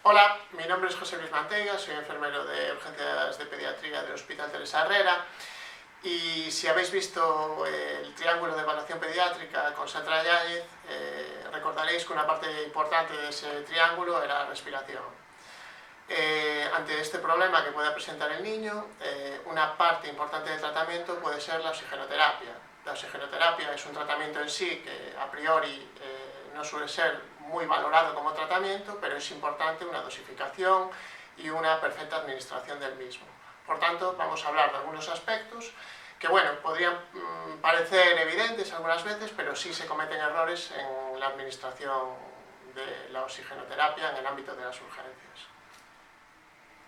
Hola, mi nombre es José Luis Manteiga, soy enfermero de urgencias de pediatría del Hospital Teresa Herrera y si habéis visto el triángulo de evaluación pediátrica con Sandra Yáñez, recordaréis que una parte importante de ese triángulo era la respiración. Ante este problema que pueda presentar el niño, una parte importante del tratamiento puede ser la oxigenoterapia. La oxigenoterapia es un tratamiento en sí que a priori no suele ser muy valorado como tratamiento, pero es importante una dosificación y una perfecta administración del mismo. Por tanto, vamos a hablar de algunos aspectos que, bueno, podrían parecer evidentes algunas veces, pero sí se cometen errores en la administración de la oxigenoterapia en el ámbito de las urgencias.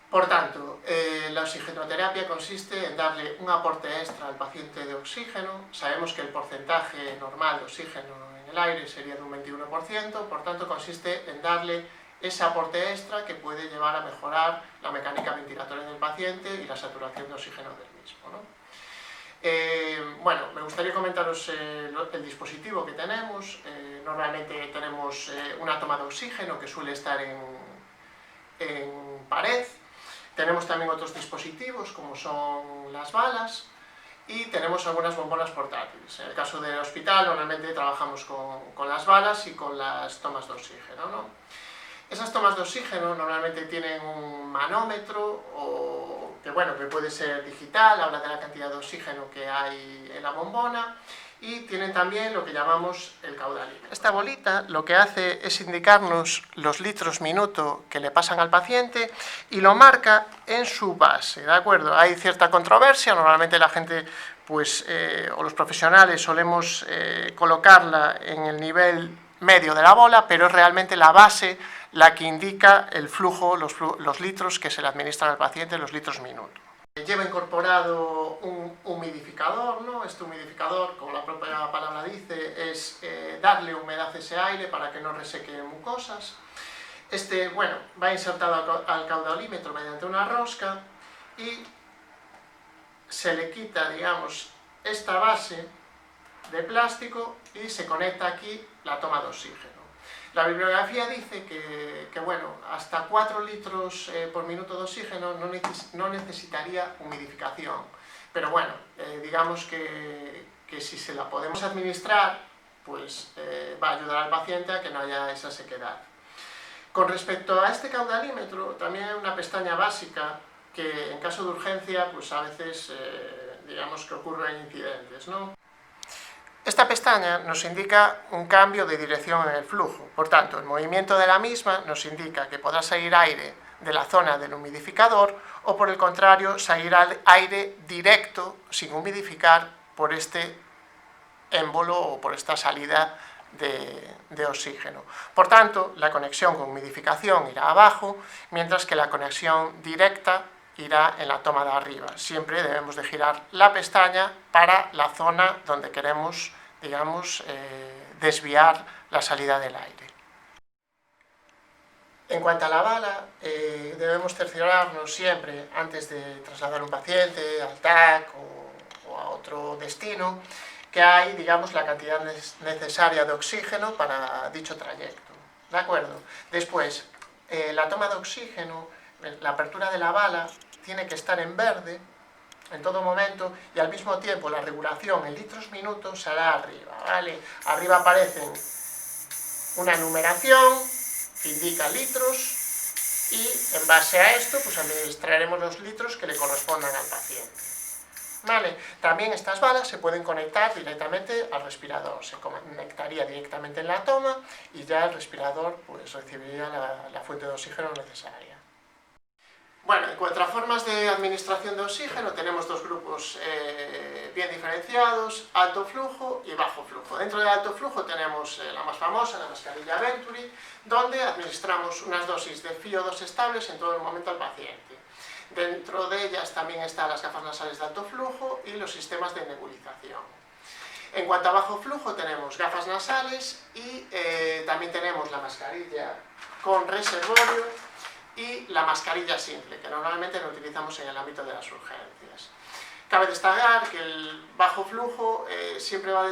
Por tanto, la oxigenoterapia consiste en darle un aporte extra al paciente de oxígeno. Sabemos que el porcentaje normal de oxígeno en el aire sería de un 21%, por tanto consiste en darle ese aporte extra que puede llevar a mejorar la mecánica ventilatoria del paciente y la saturación de oxígeno del mismo, ¿no? Bueno, me gustaría comentaros el dispositivo que tenemos. Normalmente tenemos una toma de oxígeno que suele estar en pared. Tenemos también otros dispositivos como son las balas y tenemos algunas bombonas portátiles. En el caso del hospital normalmente trabajamos con las balas y con las tomas de oxígeno, ¿no? Esas tomas de oxígeno normalmente tienen un manómetro que puede ser digital, habla de la cantidad de oxígeno que hay en la bombona, y tienen también lo que llamamos el caudalímetro. Esta bolita lo que hace es indicarnos los litros minuto que le pasan al paciente y lo marca en su base, ¿de acuerdo? Hay cierta controversia, normalmente la gente o los profesionales solemos colocarla en el nivel medio de la bola, pero es realmente la base la que indica el flujo, los litros que se le administran al paciente, los litros minuto. Lleva incorporado un humidificador, ¿no? Este humidificador, como la propia palabra dice, es darle humedad a ese aire para que no reseque mucosas. Va insertado al caudalímetro mediante una rosca y se le quita, digamos, esta base de plástico y se conecta aquí la toma de oxígeno. La bibliografía dice que hasta 4 litros por minuto de oxígeno no necesitaría humidificación, pero bueno, digamos que si se la podemos administrar, pues va a ayudar al paciente a que no haya esa sequedad. Con respecto a este caudalímetro, también hay una pestaña básica que en caso de urgencia, pues a veces digamos que ocurren incidentes, ¿no? Esta pestaña nos indica un cambio de dirección en el flujo, por tanto, el movimiento de la misma nos indica que podrá salir aire de la zona del humidificador o, por el contrario, salir aire directo, sin humidificar, por este émbolo o por esta salida de oxígeno. Por tanto, la conexión con humidificación irá abajo, mientras que la conexión directa irá en la toma de arriba. Siempre debemos de girar la pestaña para la zona donde queremos, digamos, desviar la salida del aire. En cuanto a la bala, debemos cerciorarnos siempre, antes de trasladar un paciente al TAC o a otro destino, que hay, digamos, la cantidad necesaria de oxígeno para dicho trayecto, ¿de acuerdo? Después, la toma de oxígeno, la apertura de la bala tiene que estar en verde en todo momento y al mismo tiempo la regulación en litros minutos se hará arriba, ¿vale? Arriba aparecen una numeración que indica litros y en base a esto pues administraremos los litros que le correspondan al paciente, ¿vale? También estas balas se pueden conectar directamente al respirador, se conectaría directamente en la toma y ya el respirador pues recibiría la fuente de oxígeno necesaria. Bueno, en cuanto a formas de administración de oxígeno, tenemos dos grupos bien diferenciados, alto flujo y bajo flujo. Dentro del alto flujo tenemos la más famosa, la mascarilla Venturi, donde administramos unas dosis de FiO2 estables en todo el momento al paciente. Dentro de ellas también están las gafas nasales de alto flujo y los sistemas de nebulización. En cuanto a bajo flujo tenemos gafas nasales y también tenemos la mascarilla con reservorio y la mascarilla simple, que normalmente no utilizamos en el ámbito de las urgencias. Cabe destacar que el bajo flujo siempre va a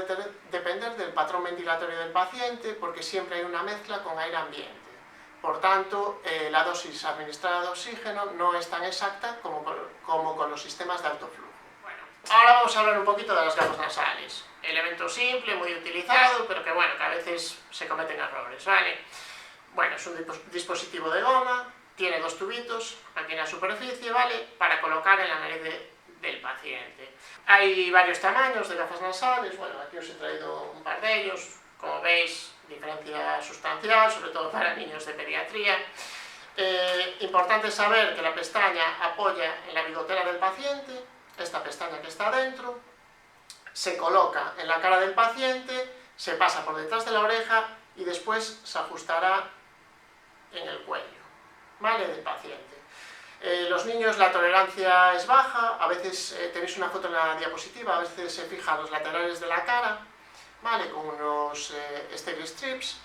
depender del patrón ventilatorio del paciente, porque siempre hay una mezcla con aire ambiente. Por tanto, la dosis administrada de oxígeno no es tan exacta como con los sistemas de alto flujo. Bueno, ahora vamos a hablar un poquito de las gafas nasales. Elemento simple, muy utilizado, pero que bueno, que a veces se cometen errores, ¿vale? Bueno, es un dispositivo de goma, tiene dos tubitos aquí en la superficie, ¿vale? Para colocar en la nariz del paciente. Hay varios tamaños de gafas nasales, bueno, aquí os he traído un par de ellos, como veis, diferencia sustancial, sobre todo para niños de pediatría. Importante saber que la pestaña apoya en la bigotera del paciente, esta pestaña que está dentro, se coloca en la cara del paciente, se pasa por detrás de la oreja y después se ajustará en el cuello, ¿vale?, del paciente. Los niños la tolerancia es baja, a veces tenéis una foto en la diapositiva, a veces se fija a los laterales de la cara, ¿vale?, con unos steri strips.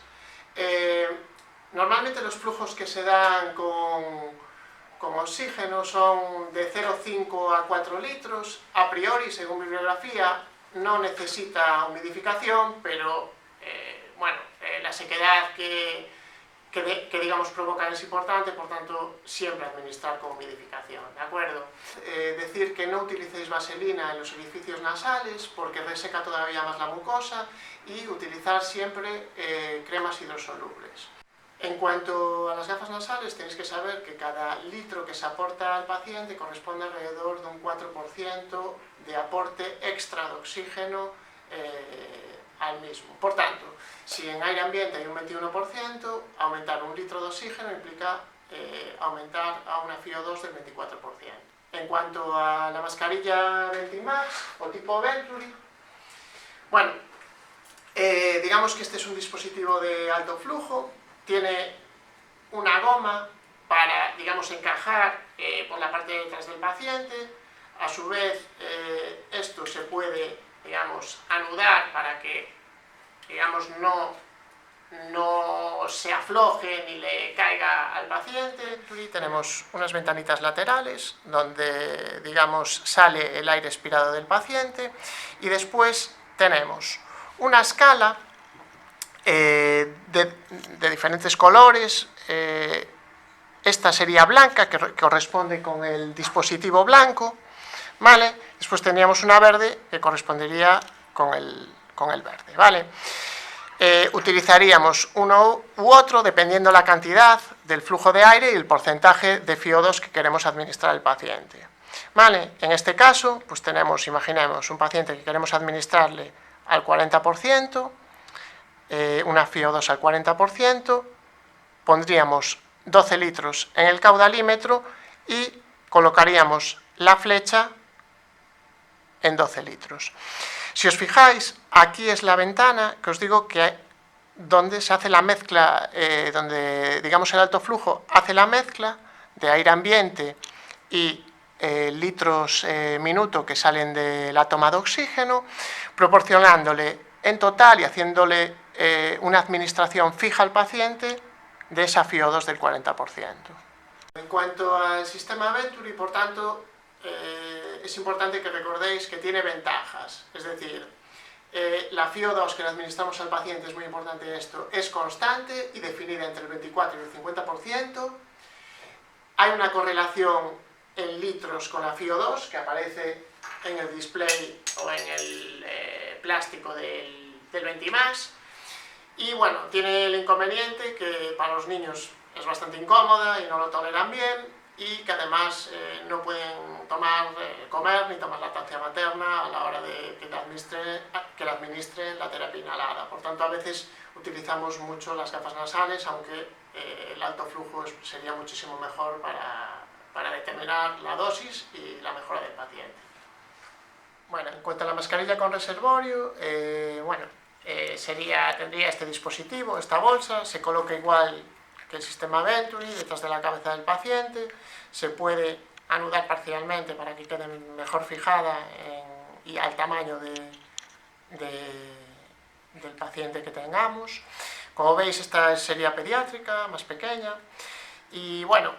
Normalmente los flujos que se dan con oxígeno son de 0,5 a 4 litros, a priori, según bibliografía, no necesita humidificación, pero bueno, la sequedad que digamos provocan es importante, por tanto siempre administrar con humidificación, ¿de acuerdo? Decir que no utilicéis vaselina en los orificios nasales porque reseca todavía más la mucosa, y utilizar siempre cremas hidrosolubles. En cuanto a las gafas nasales, tenéis que saber que cada litro que se aporta al paciente corresponde alrededor de un 4% de aporte extra de oxígeno al mismo. Por tanto, si en aire ambiente hay un 21%, aumentar un litro de oxígeno implica aumentar a una FiO2 del 24%. En cuanto a la mascarilla Ventimax o tipo Venturi, bueno, digamos que este es un dispositivo de alto flujo, tiene una goma para, digamos, encajar por la parte de detrás del paciente. A su vez, esto se puede, digamos, anudar para que, digamos, no se afloje ni le caiga al paciente. Aquí tenemos unas ventanitas laterales donde, digamos, sale el aire expirado del paciente, y después tenemos una escala de diferentes colores. Esta sería blanca, que corresponde con el dispositivo blanco, ¿vale? Después tendríamos una verde que correspondería con el verde, ¿vale? Utilizaríamos uno u otro dependiendo la cantidad del flujo de aire y el porcentaje de FiO2 que queremos administrar al paciente, ¿vale? En este caso, pues imaginemos un paciente que queremos administrarle al 40%, una FiO2 al 40%, pondríamos 12 litros en el caudalímetro y colocaríamos la flecha en 12 litros. Si os fijáis, aquí es la ventana que os digo que donde se hace la mezcla, donde, digamos, el alto flujo hace la mezcla de aire ambiente y litros minuto que salen de la toma de oxígeno, proporcionándole en total y haciéndole una administración fija al paciente de esa FiO2 del 40%. En cuanto al sistema Venturi, por tanto, es importante que recordéis que tiene ventajas, es decir, la FiO2 que le administramos al paciente, es muy importante esto, es constante y definida entre el 24 y el 50%, hay una correlación en litros con la FiO2 que aparece en el display o en el plástico del Ventimax. Y bueno, tiene el inconveniente que para los niños es bastante incómoda y no lo toleran bien, y que además no pueden comer ni tomar lactancia materna a la hora de que le administre la terapia inhalada. Por tanto, a veces utilizamos mucho las gafas nasales, aunque el alto flujo sería muchísimo mejor para determinar la dosis y la mejora del paciente. Bueno, en cuanto a la mascarilla con reservorio, tendría este dispositivo, esta bolsa, se coloca igual que el sistema Venturi, detrás de la cabeza del paciente, se puede anudar parcialmente para que quede mejor fijada y al tamaño del paciente que tengamos. Como veis, esta sería pediátrica, más pequeña, y bueno,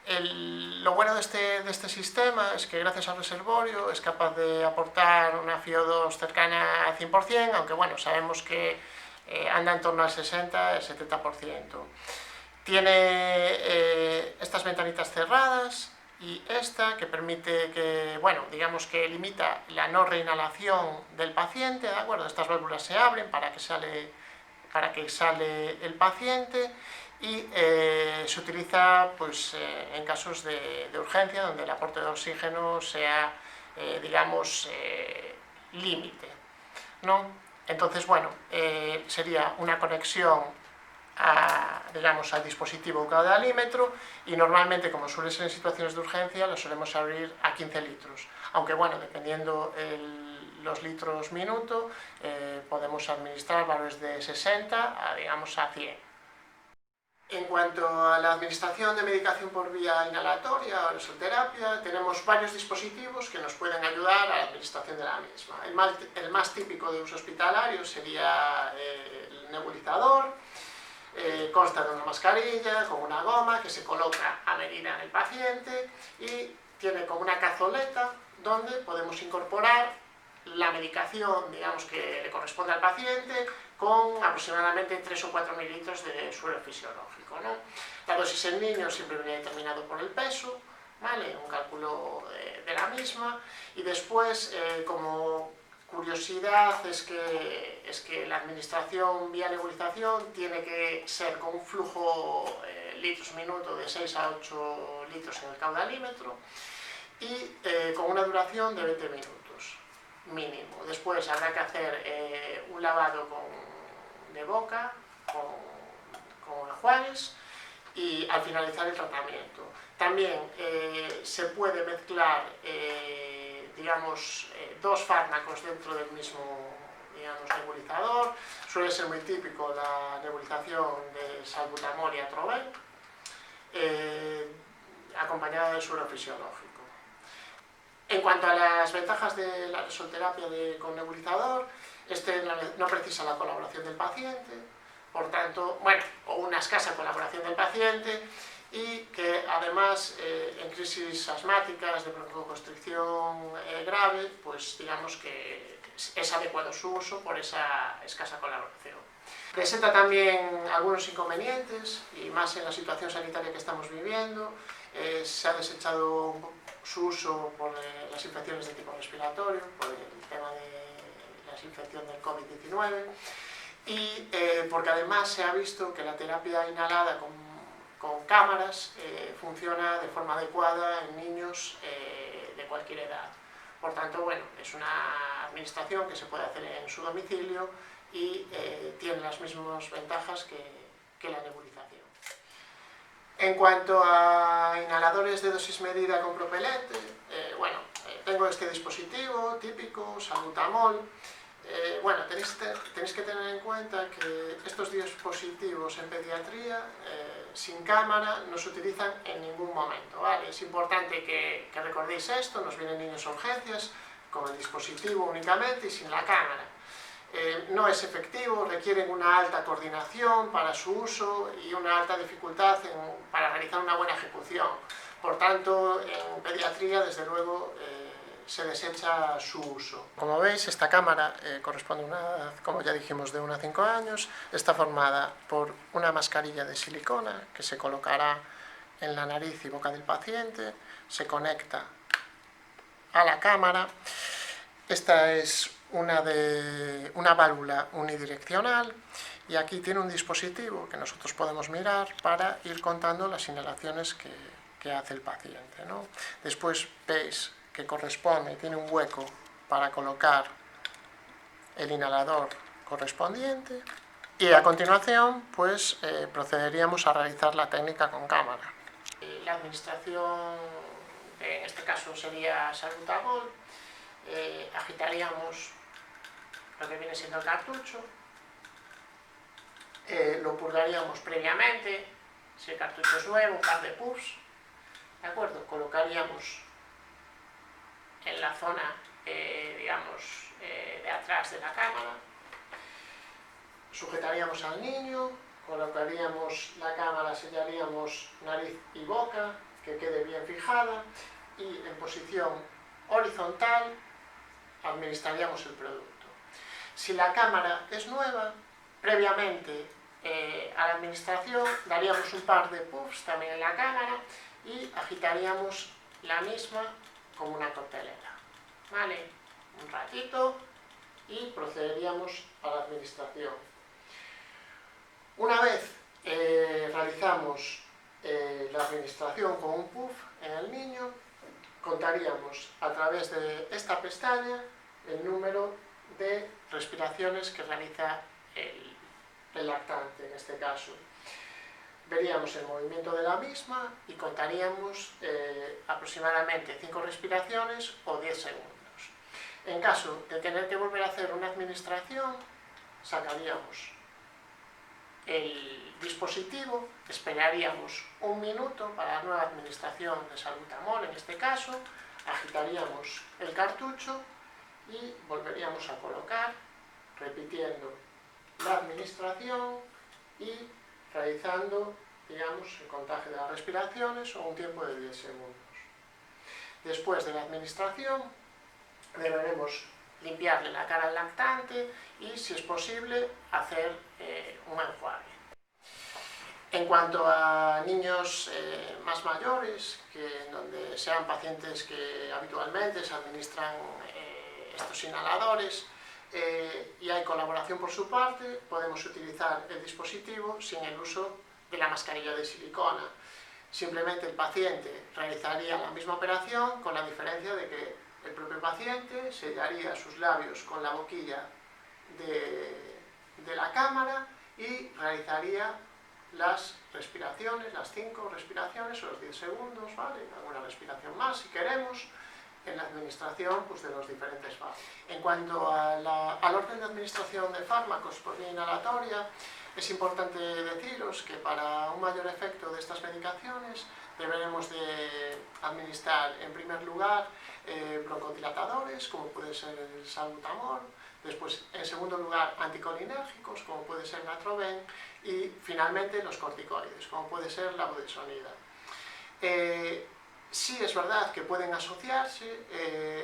lo bueno de este sistema es que gracias al reservorio es capaz de aportar una FiO2 cercana al 100%, aunque bueno, sabemos que anda en torno al 60-70%. Tiene estas ventanitas cerradas y esta que permite que, bueno, digamos que limita la no reinhalación del paciente, ¿de acuerdo? Estas válvulas se abren para que sale el paciente y se utiliza pues, en casos de urgencia donde el aporte de oxígeno sea, digamos, límite, ¿no? Entonces, bueno, sería una conexión digamos, al dispositivo caudalímetro y normalmente, como suele ser en situaciones de urgencia, lo solemos abrir a 15 litros. Aunque, bueno, dependiendo los litros minuto, podemos administrar valores de 60 a, digamos, a 100. En cuanto a la administración de medicación por vía inhalatoria o aerosolterapia, tenemos varios dispositivos que nos pueden ayudar a la administración de la misma. El más típico de uso hospitalario sería el nebulizador. Consta de una mascarilla con una goma que se coloca a medida en el paciente y tiene como una cazoleta donde podemos incorporar la medicación, digamos, que le corresponde al paciente con aproximadamente 3 o 4 mililitros de suero fisiológico, ¿no? La dosis en niños siempre viene determinado por el peso, ¿vale? Un cálculo de la misma, y después, como curiosidad, es que la administración vía nebulización tiene que ser con un flujo litros minuto de 6 a 8 litros en el caudalímetro y con una duración de 20 minutos mínimo. Después habrá que hacer un lavado de boca con enjuagues y al finalizar el tratamiento. También se puede mezclar digamos, dos fármacos dentro del mismo, digamos, nebulizador. Suele ser muy típico la nebulización de salbutamol y atrovec, acompañada de suero fisiológico. En cuanto a las ventajas de la aerosolterapia con nebulizador, no precisa la colaboración del paciente, por tanto, bueno, o una escasa colaboración del paciente, y que además en crisis asmáticas de broncoconstricción grave, pues digamos que es adecuado su uso por esa escasa colaboración. Presenta también algunos inconvenientes, y más en la situación sanitaria que estamos viviendo. Se ha desechado su uso por las infecciones de tipo respiratorio, por el tema de la infección del COVID-19, y porque además se ha visto que la terapia inhalada con cámaras funciona de forma adecuada en niños de cualquier edad. Por tanto, bueno, es una administración que se puede hacer en su domicilio y tiene las mismas ventajas que la nebulización. En cuanto a inhaladores de dosis medida con propelente, bueno, tengo este dispositivo típico, salbutamol. Bueno, tenéis que tener en cuenta que estos dispositivos en pediatría, sin cámara, no se utilizan en ningún momento, ¿vale? Es importante que recordéis esto, nos vienen niños a urgencias con el dispositivo únicamente y sin la cámara. No es efectivo, requieren una alta coordinación para su uso y una alta dificultad para realizar una buena ejecución. Por tanto, en pediatría, desde luego, se desecha su uso. Como veis, esta cámara corresponde a una edad, como ya dijimos, de 1 a 5 años. Está formada por una mascarilla de silicona que se colocará en la nariz y boca del paciente, se conecta a la cámara. Esta es una válvula unidireccional y aquí tiene un dispositivo que nosotros podemos mirar para ir contando las inhalaciones que hace el paciente, ¿no? Después veis que tiene un hueco para colocar el inhalador correspondiente y a continuación pues procederíamos a realizar la técnica con cámara. La administración, en este caso sería salbutamol. Agitaríamos lo que viene siendo el cartucho, lo purgaríamos previamente, si el cartucho es nuevo, un par de puffs, ¿de acuerdo? Colocaríamos en la zona, digamos, de atrás de la cámara, sujetaríamos al niño, colocaríamos la cámara, sellaríamos nariz y boca, que quede bien fijada, y en posición horizontal administraríamos el producto. Si la cámara es nueva, previamente a la administración daríamos un par de puffs también en la cámara y agitaríamos la misma como una coctelera, ¿vale? Un ratito y procederíamos a la administración. Una vez realizamos la administración con un puff en el niño, contaríamos a través de esta pestaña el número de respiraciones que realiza el lactante en este caso. Veríamos el movimiento de la misma y contaríamos aproximadamente 5 respiraciones o 10 segundos. En caso de tener que volver a hacer una administración, sacaríamos el dispositivo, esperaríamos un minuto para la nueva administración de salbutamol, en este caso, agitaríamos el cartucho y volveríamos a colocar, repitiendo la administración y realizando, digamos, el contaje de las respiraciones o un tiempo de 10 segundos. Después de la administración, deberemos limpiarle la cara al lactante y, si es posible, hacer un enjuague. En cuanto a niños más mayores, donde sean pacientes que habitualmente se administran estos inhaladores y hay colaboración por su parte, podemos utilizar el dispositivo sin el uso de la mascarilla de silicona. Simplemente el paciente realizaría la misma operación, con la diferencia de que el propio paciente sellaría sus labios con la boquilla de la cámara y realizaría las respiraciones, las 5 respiraciones o los 10 segundos, ¿vale? Alguna respiración más si queremos, en la administración pues, de los diferentes fármacos. En cuanto al orden de administración de fármacos por vía inhalatoria, es importante deciros que para un mayor efecto de estas medicaciones deberemos de administrar en primer lugar broncodilatadores, como puede ser el salbutamol, después en segundo lugar anticolinérgicos, como puede ser Natroben, y finalmente los corticoides, como puede ser la budesonida. Sí es verdad que pueden asociarse,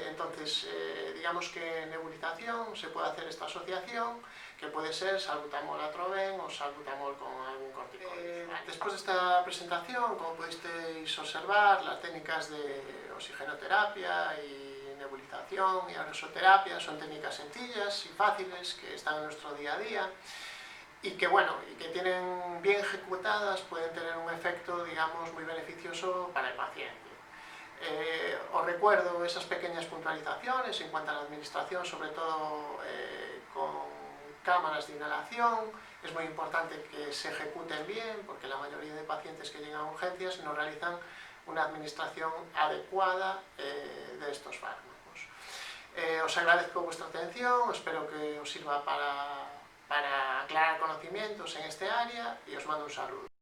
entonces digamos que en nebulización se puede hacer esta asociación, que puede ser salbutamol Natroben o salbutamol con algún corticoide. Después de esta presentación, como pudisteis observar, las técnicas de oxigenoterapia y nebulización y aerosoterapia son técnicas sencillas y fáciles que están en nuestro día a día y que, bueno, y que tienen bien ejecutadas pueden tener un efecto, digamos, muy beneficioso para el paciente. Os recuerdo esas pequeñas puntualizaciones en cuanto a la administración, sobre todo con cámaras de inhalación. Es muy importante que se ejecuten bien, porque la mayoría de pacientes que llegan a urgencias no realizan una administración adecuada de estos fármacos. Os agradezco vuestra atención, espero que os sirva para aclarar conocimientos en este área y os mando un saludo.